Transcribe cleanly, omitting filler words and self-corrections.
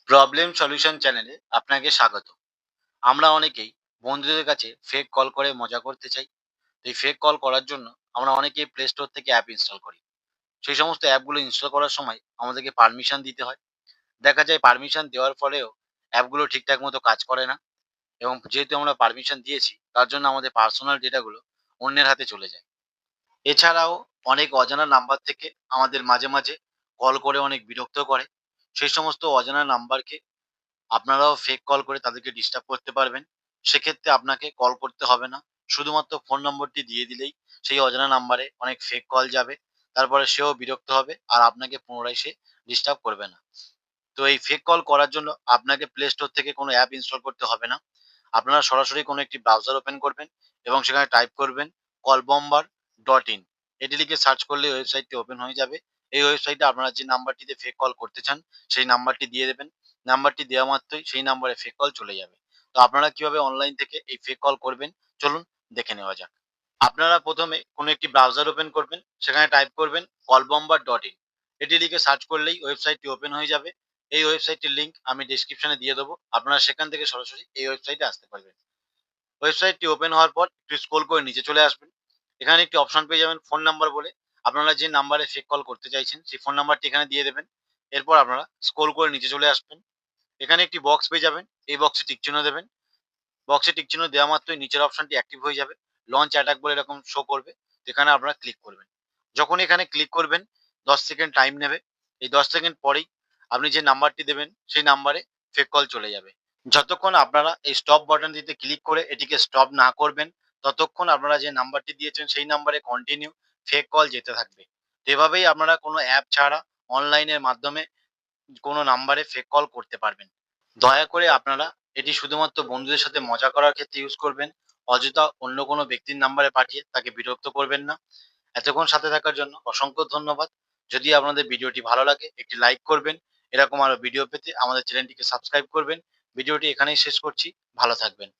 Problem solution চ্যানেলে আপনাকে স্বাগত। আমরা অনেকেই বন্ধুদের কাছে ফেক কল করে মজা করতে চাই। তো এই ফেক কল করার জন্য আমরা অনেকেই প্লে স্টোর থেকে অ্যাপ ইনস্টল করি। সেই সমস্ত অ্যাপগুলো ইনস্টল করার সময় আমাদেরকে পারমিশন দিতে হয়। দেখা যায় পারমিশন দেওয়ার ফলেও অ্যাপগুলো ঠিকঠাক মতো কাজ করে না, এবং যেহেতু আমরা পারমিশন দিয়েছি তার জন্য আমাদের পার্সোনাল ডেটাগুলো অন্যের হাতে চলে যায়। এছাড়াও অনেক অজানা নাম্বার থেকে আমাদের মাঝে মাঝে কল করে অনেক বিরক্ত করে। সেই সমস্ত অজানা নাম্বারকে আপনারাও ফেক কল করে তাদেরকে ডিস্টার্ব করতে পারবেন। সেক্ষেত্রে আপনাকে কল করতে হবে না। শুধুমাত্র ফোন নম্বরটি দিয়ে দিলেই সেই অজানা নাম্বারে অনেক ফেক কল যাবে। তারপরে সেও বিরক্ত হবে আর আপনাকে পুনরায় সে ডিস্টার্ব করবে না। তো এই ফেক কল করার জন্য আপনাকে প্লে স্টোর থেকে কোনো অ্যাপ ইনস্টল করতে হবে না। আপনারা সরাসরি কোনো একটি ব্রাউজার ওপেন করবেন এবং সেখানে টাইপ করবেন callbomber.in। এটি লিখে সার্চ করলে ওয়েবসাইটটি ওপেন হয়ে যাবে। এই ওয়েবসাইটে আপনারা যে নাম্বারটিতে ফেক কল করতে চান সেই নাম্বারটি দিয়ে দেবেন। নাম্বারটি দেওয়া মাত্রই সেই নাম্বারে ফেক কল চলে যাবে। তো আপনারা কিভাবে অনলাইন থেকে এই ফেক কল করবেন চলুন দেখে নেওয়া যাক। আপনারা প্রথমে কোনো একটি ব্রাউজার ওপেন করবেন, সেখানে টাইপ করবেন callbomber.in। এটি লিখে সার্চ করলেই ওয়েবসাইটটি ওপেন হয়ে যাবে। এই ওয়েবসাইটটির লিংক আমি ডেসক্রিপশনে দিয়ে দেবো। আপনারা সেখান থেকে সরাসরি এই ওয়েবসাইটে আসতে পারবেন। ওয়েবসাইটটি ওপেন হওয়ার পর একটু স্ক্রল করে নিচে চলে আসবেন। এখানে একটি অপশন পেয়ে যাবেন ফোন নাম্বার বলে। আপনারা যে নাম্বারে ফেক কল করতে চাইছেন সেই ফোন নাম্বারটি এখানে দিয়ে দেবেন। এরপর আপনারা স্ক্রল করে নিচে চলে আসবেন। এখানে একটি বক্স পেয়ে যাবেন। এই বক্সে টিক চিহ্ন দেবেন। বক্সে টিক চিহ্ন দেওয়া মাত্রই নিচের অপশনটি অ্যাক্টিভ হয়ে যাবে। লঞ্চ অ্যাটাক বলে এরকম শো করবে। এখানে আপনারা ক্লিক করবেন। যখন এখানে ক্লিক করবেন ১০ সেকেন্ড টাইম নেবে। এই ১০ সেকেন্ড পরেই আপনি যে নাম্বারটি দেবেন সেই নাম্বারে ফেক কল চলে যাবে। যতক্ষণ আপনারা এই স্টপ বাটনটিতে ক্লিক করে এটিকে স্টপ না করবেন, ততক্ষণ আপনারা যে নাম্বারটি দিয়েছেন সেই নাম্বারে কন্টিনিউ ফেক কল যেতে থাকবে। তো এভাবেই আপনারা কোনো অ্যাপ ছাড়া অনলাইনের মাধ্যমে কোনো নাম্বারে ফেক কল করতে পারবেন। দয়া করে আপনারা এটি শুধুমাত্র বন্ধুদের সাথে মজা করার ক্ষেত্রে ইউজ করবেন। অযথা অন্য কোনো ব্যক্তির নাম্বারে পাঠিয়ে তাকে বিরক্ত করবেন না। এতক্ষণ সাথে থাকার জন্য অসংখ্য ধন্যবাদ। যদি আপনাদের ভিডিওটি ভালো লাগে একটি লাইক করবেন। এরকম আরো ভিডিও পেতে আমাদের চ্যানেলটিকে সাবস্ক্রাইব করবেন। ভিডিওটি এখানেই শেষ করছি। ভালো থাকবেন।